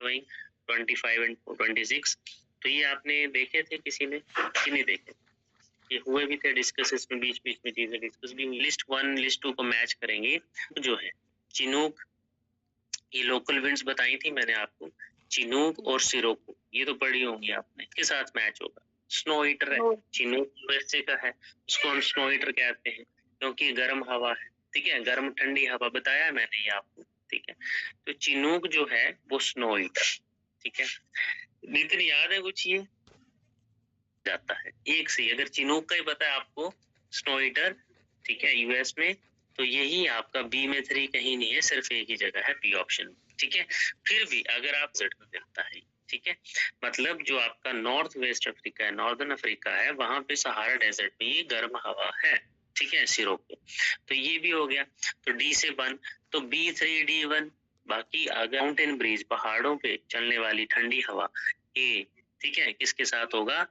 25 and 26। तो ये आपने देखे थे किसी ने कि नहीं देखे? ये हुए भी थे डिस्कस, इसमें बीच बीच में चीजें डिस्कस भी हुई। लिस्ट 1 लिस्ट 2 को मैच करेंगे तो जो है चिनूक, ये लोकल विंड्स बताई थी मैंने आपको, चिनूक और सिरोको, ये तो पढ़ी होंगी आपने, के साथ मैच होगा। स्नो ईटर है, चिनूक यूएसए का है, उसको हम स्नो ईटर कहते हैं क्योंकि गर्म हवा है, ठीक है, गर्म ठंडी हवा बताया है मैंने ये आपको, ठीक है। तो चिनूक जो है वो स्नो ईटर, ठीक है। लेकिन याद है कुछ ये जाता है एक से, अगर चिनूक का ही पता है आपको स्नो ईटर, ठीक है, यूएस में, तो यही आपका बी में 3 कहीं नहीं है, सिर्फ एक ही जगह है, बी ऑप्शन, ठीक है। फिर भी अगर आप जेड में मिलता है, ठीक है, मतलब जो आपका नॉर्थ वेस्ट अफ्रीका है, नॉर्दर्न अफ्रीका है, वहां पे सहारा डेजर्ट में ये गर्म हवा है, ठीक है, सिरोको। तो ये भी हो गया, तो डी से 1, तो B3D1। बाकी अगर माउंटेन ब्रीज, पहाड़ों पे चलने वाली ठंडी हवा, ए, ठीक है, किसके साथ होगा,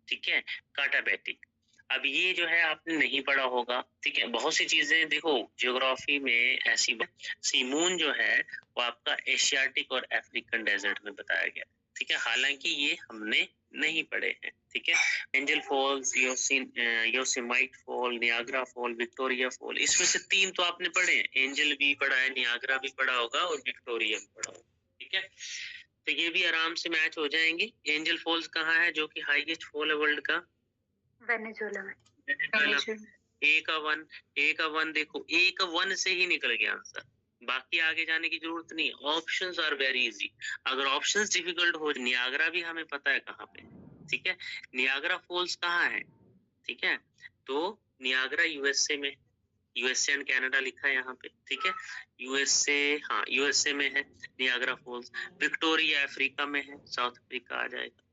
ठीक है, काटाबैटिक। अब ये जो है आपने नहीं पढ़ा होगा, ठीक है, बहुत सी चीजें देखो ज्योग्राफी में ऐसी, सीमून जो है वो आपका एशियाटिक और अफ्रीकन डेजर्ट में बताया गया, ठीक है, हालांकि ये हमने नहीं पढ़े हैं, ठीक है। Angel Falls, Yosemite Fall, Niagara Fall, Victoria Fall, इसमें से 3 तो आपने पढ़े हैं, एंजल भी पढ़ा है, नियाग्रा भी पढ़ा होगा और विक्टोरिया भी पढ़ा होगा, ठीक है। तो ये भी आराम से मैच हो जाएंगे। एंजल फॉल्स कहाँ है, जो कि हाईएस्ट फॉल है वर्ल्ड का? वेनेजुएला में। ए का वन देखो, ए का 1 से ही निकल गया आंसर, बाकी आगे जाने की जरूरत नहीं। ऑप्शंस आर वेरी इजी, अगर ऑप्शंस डिफिकल्ट हो, नियाग्रा भी हमें पता है कहाँ पे, ठीक है, नियाग्रा फॉल्स कहाँ है, ठीक है, तो नियाग्रा यूएसए में, यूएसए एंड कनाडा लिखा है यहाँ पे, ठीक है, यूएसए, हाँ यूएसए में है नियाग्रा फॉल्स। विक्टोरिया अफ्रीका में है, साउथ अफ्रीका आ जाएगा,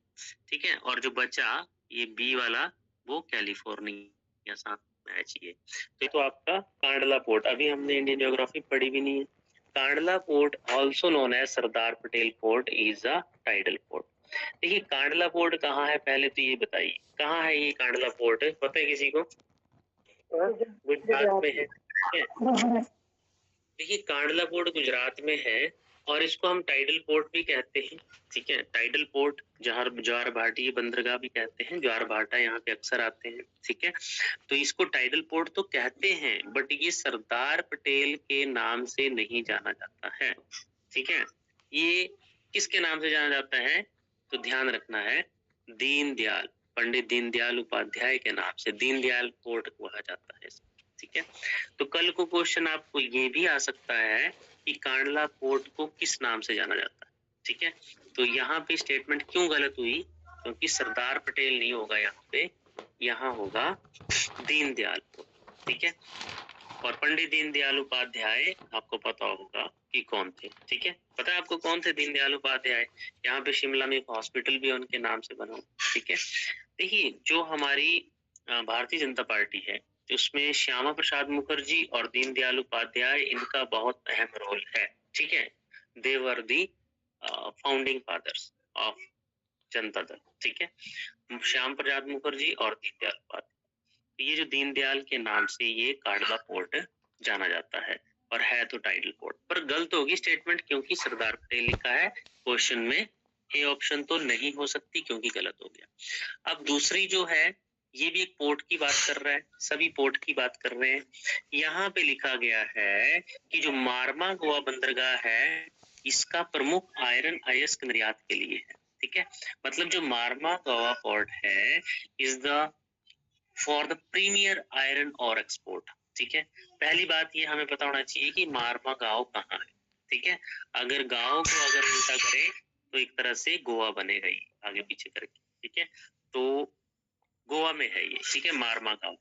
ठीक है, और जो बचा ये बी वाला वो कैलिफोर्निया साथ मैच ये। तो आपका कांडला पोर्ट, अभी हमने इंडियन ज्योग्राफी पढ़ी भी नहीं है। Kandla port also known as Sardar Patel port is a tidal port. देखिए कांडला पोर्ट कहाँ है, पहले तो ये बताइए कहाँ है ये कांडला पोर्ट, पता है किसी को? गुजरात में है, ठीक है। देखिए कांडला पोर्ट गुजरात में है और इसको हम टाइडल पोर्ट भी कहते हैं, ठीक है, टाइडल पोर्ट, ज्वार भाटी बंदरगाह भी कहते हैं, ज्वार भाटा यहाँ पे अक्सर आते हैं, ठीक है। तो इसको टाइडल पोर्ट तो कहते हैं, बट ये सरदार पटेल के नाम से नहीं जाना जाता है, ठीक है। ये किसके नाम से जाना जाता है, तो ध्यान रखना है, दीनदयाल, पंडित दीनदयाल उपाध्याय के नाम से दीनदयाल पोर्ट कहा जाता है, ठीक है। तो कल को क्वेश्चन आपको ये भी आ सकता है कि कांडला पोर्ट को किस नाम से जाना जाता है, ठीक है। तो यहाँ पे स्टेटमेंट क्यों गलत हुई, क्योंकि सरदार पटेल नहीं होगा यहाँ पे, यहाँ होगा दीनदयाल पोर्ट, ठीक है। और पंडित दीनदयाल उपाध्याय आपको पता होगा कि कौन थे, ठीक है, पता है आपको कौन थे दीनदयाल उपाध्याय? यहाँ पे शिमला में एक हॉस्पिटल भी उनके नाम से बना, ठीक है। देखिए जो हमारी भारतीय जनता पार्टी है, उसमें श्यामा प्रसाद मुखर्जी और दीनदयाल उपाध्याय, इनका बहुत अहम रोल है, ठीक है। दे वर the founding fathers of Janata Dal, ठीक है, श्याम प्रसाद मुखर्जी और दीनदयाल उपाध्याय। ये जो दीनदयाल के नाम से ये कांडला पोर्ट जाना जाता है, और है तो टाइडल पोर्ट, पर गलत होगी स्टेटमेंट क्योंकि सरदार पटेल लिखा है क्वेश्चन में, ए ऑप्शन तो नहीं हो सकती क्योंकि गलत हो गया। अब दूसरी जो है, ये भी एक पोर्ट की बात कर रहा है, सभी पोर्ट की बात कर रहे हैं। यहाँ पे लिखा गया है कि जो मारमा गोवा बंदरगाह है, इसका प्रमुख आयरन अयस्क निर्यात के लिए है, ठीक है। मतलब जो मारमा गोवा पोर्ट है is the for the premier iron ore export, ठीक है। पहली बात ये हमें पता होना चाहिए कि मारमा गांव कहाँ है, ठीक है। अगर गांव को अगर उल्टा करें तो एक तरह से गोवा बनेगा ही आगे पीछे करके, ठीक है। तो गोवा में है ये, ठीक है, मारमा गांव।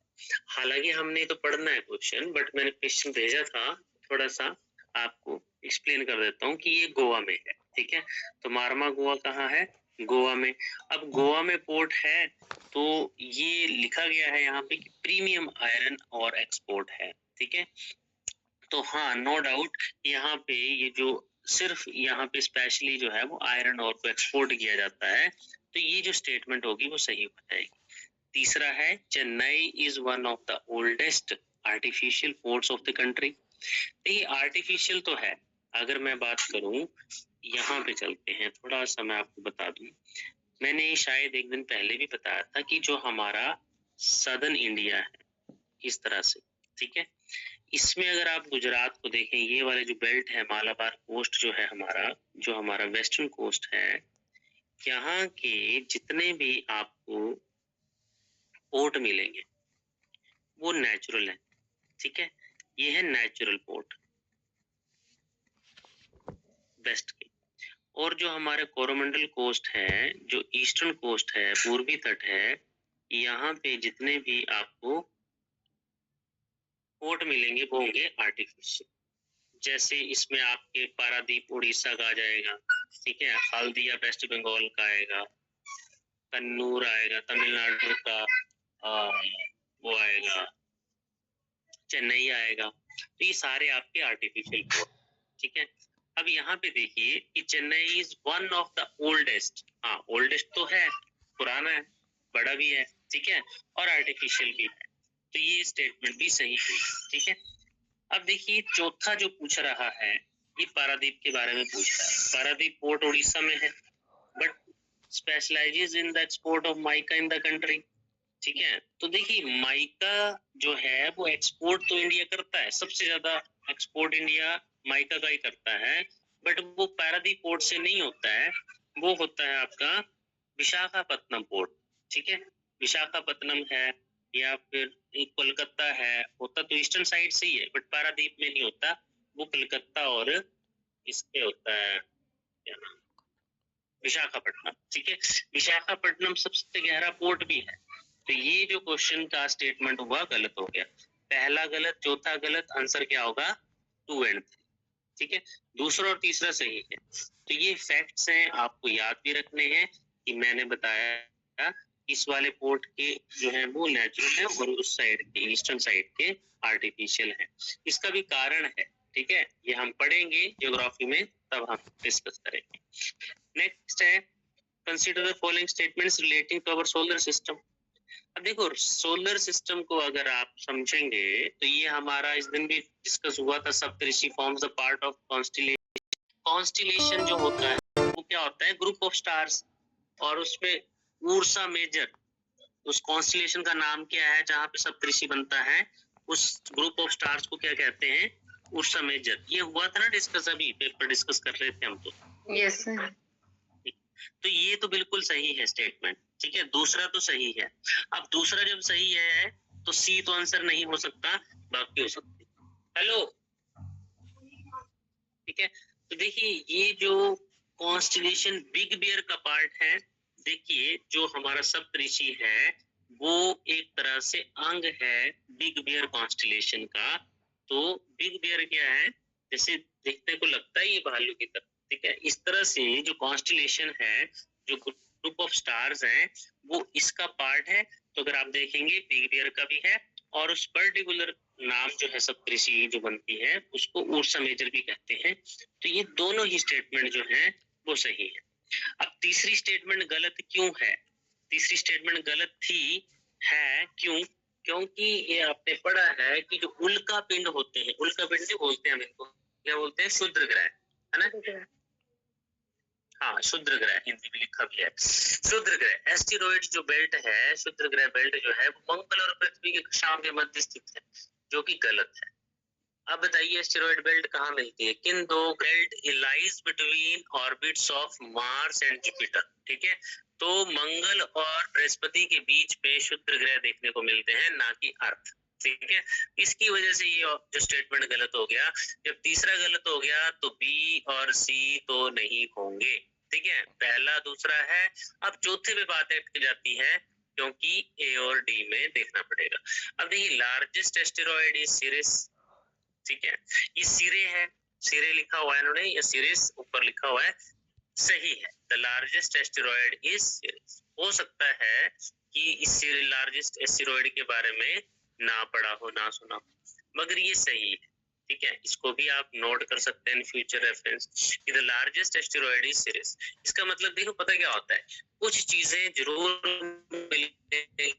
हालांकि हमने तो पढ़ना है क्वेश्चन, बट मैंने क्वेश्चन भेजा था, थोड़ा सा आपको एक्सप्लेन कर देता हूँ कि ये गोवा में है, ठीक है। तो मारमा गोवा कहाँ है, गोवा में। अब गोवा में पोर्ट है तो ये लिखा गया है यहाँ पे कि प्रीमियम आयरन और एक्सपोर्ट है, ठीक है। तो हाँ नो डाउट यहाँ पे ये जो सिर्फ यहाँ पे स्पेशली जो है वो आयरन और को एक्सपोर्ट किया जाता है, तो ये जो स्टेटमेंट होगी वो सही हो जाएगी। तीसरा है Chennai is one of the oldest artificial ports of the country. देखिए आर्टिफिशियल तो है, अगर मैं बात करूं यहाँ पे चलते हैं, थोड़ा सा मैं आपको बता दूं। मैंने शायद एक दिन पहले भी बताया था कि जो हमारा सदर्न इंडिया है इस तरह से, ठीक है, इसमें अगर आप गुजरात को देखें, ये वाले जो बेल्ट है मालाबार कोस्ट जो है हमारा, जो हमारा वेस्टर्न कोस्ट है, यहाँ के जितने भी आपको पोर्ट मिलेंगे वो नेचुरल है, ठीक है, ये है नेचुरल पोर्ट वेस्ट के। और जो हमारे कोरोमंडल कोस्ट है, जो ईस्टर्न कोस्ट है, पूर्वी तट है, यहाँ पे जितने भी आपको पोर्ट मिलेंगे वो होंगे आर्टिफिशियल। जैसे इसमें आपके पारादीप उड़ीसा का आ जाएगा, ठीक है, हल्दिया वेस्ट बंगाल का आएगा, कन्नूर आएगा तमिलनाडु का, वो आएगा, चेन्नई आएगा। तो ये सारे आपके आर्टिफिशियल पोर्ट, ठीक है। अब यहाँ पे देखिए कि Chennai is one of the oldest, हाँ ओल्डेस्ट तो है, पुराना है, बड़ा भी है, ठीक है, और आर्टिफिशियल भी है, तो ये स्टेटमेंट भी सही है, ठीक है। अब देखिए चौथा जो पूछ रहा है, ये पारादीप के बारे में पूछ रहा है। पारादीप पोर्ट उड़ीसा में है, but specialises in the export of mica in the country, ठीक है। तो देखिए माइका जो है वो एक्सपोर्ट तो इंडिया करता है, सबसे ज्यादा एक्सपोर्ट इंडिया माइका का ही करता है, बट वो पारादीप पोर्ट से नहीं होता है, वो होता है आपका विशाखापत्तनम पोर्ट, ठीक है। विशाखापत्तनम है या फिर कोलकाता है, होता तो ईस्टर्न साइड से ही है, बट पारादीप में नहीं होता, वो कलकत्ता और इसके होता है क्या नाम, विशाखापट्टनम, ठीक है। विशाखापट्टनम सबसे गहरा पोर्ट भी है। तो ये जो क्वेश्चन का स्टेटमेंट हुआ गलत हो गया, पहला गलत, चौथा गलत, आंसर क्या होगा 2 एंड 3, ठीक है। दूसरा और तीसरा सही है। तो ये फैक्ट्स हैं, आपको याद भी रखने हैं कि मैंने बताया इस वाले पोर्ट के जो है वो नेचुरल है और उस साइड के ईस्टर्न साइड के आर्टिफिशियल है। इसका भी कारण है, ठीक है, ये हम पढ़ेंगे ज्योग्राफी में, तब हम डिस्कस करेंगे। नेक्स्ट है consider the following statements relating to our solar system. अब देखो सोलर सिस्टम को अगर आप समझेंगे तो ये हमारा इस दिन भी डिस्कस हुआ था, Saptarishi forms the part of constellation. Constellation जो होता है वो क्या होता है, ग्रुप ऑफ स्टार्स, और उसमें उर्सा मेजर, उस कॉन्स्टिलेशन का नाम क्या है जहाँ पे सप्तऋषि बनता है, उस ग्रुप ऑफ स्टार्स को क्या कहते हैं, उर्सा मेजर। ये हुआ था ना डिस्कस, अभी पेपर डिस्कस कर रहे थे हम तो। Yes sir. तो ये तो बिल्कुल सही है स्टेटमेंट, ठीक है, दूसरा तो सही है। अब दूसरा जब सही है तो सी तो आंसर नहीं हो सकता, बाकी हो सकते। हेलो, ठीक है। तो देखिए ये जो कॉन्स्टिलेशन बिग बियर का पार्ट है, देखिए जो हमारा सप्तऋषि है वो एक तरह से अंग है बिग बियर कॉन्स्टिलेशन का। तो बिग बियर क्या है, जैसे देखने को लगता है ये भालू की तरह, ठीक है, इस तरह से जो कॉन्स्टिलेशन है, जो ग्रुप ऑफ स्टार्स हैं, वो इसका पार्ट है। तो अगर आप देखेंगे बिग बियर का भी है, और उस पर्टिकुलर नाम जो है सप्तऋषि जो बनती है उसको उर्सा मेजर भी कहते हैं। तो ये दोनों ही स्टेटमेंट जो है वो सही है। अब तीसरी स्टेटमेंट गलत क्यों है, तीसरी स्टेटमेंट गलत थी, है क्यों, क्योंकि ये आपने पढ़ा है कि जो उल्का पिंड होते हैं, उल्का पिंड नहीं बोलते हैं हम इनको, क्या बोलते हैं, क्षुद्र ग्रह, है ना, हाँ क्षुद्र ग्रह हिंदी में लिखा भी है क्षुद्र ग्रह। एस्टेरॉइड जो बेल्ट है, क्षुद्र ग्रह बेल्ट जो है वो मंगल और पृथ्वी के कक्षाओं के मध्य स्थित है, जो कि गलत है। अब बताइए एस्टेरॉइड बेल्ट कहाँ मिलती है, किन दो belt lies between orbits of Mars and Jupiter, ठीक है। तो मंगल और बृहस्पति के बीच में क्षुद्र ग्रह देखने को मिलते हैं, ना कि अर्थ, ठीक है। इसकी वजह से ये जो स्टेटमेंट गलत हो गया। जब तीसरा गलत हो गया तो बी और सी तो नहीं होंगे, ठीक है, पहला दूसरा है। अब चौथे पे बात अटक जाती है क्योंकि ए और डी में देखना पड़ेगा। अब देखिए लार्जेस्ट एस्टेरॉइड इज सिरिस, ठीक है, ये सिरे है, सिरे लिखा हुआ है इन्होंने, या सिरिस ऊपर लिखा हुआ है, सही है। The largest asteroid is series. हो सकता है कि इस लार्जेस्ट एस्टेरॉइड के बारे में ना पढ़ा हो, ना सुना हो, मगर ये सही है, ठीक है। इसको भी आप नोट कर सकते हैं फ्यूचर रेफरेंस कि the largest asteroid is series. इसका मतलब देखो पता क्या होता है, कुछ चीजें जरूर मिलेंगी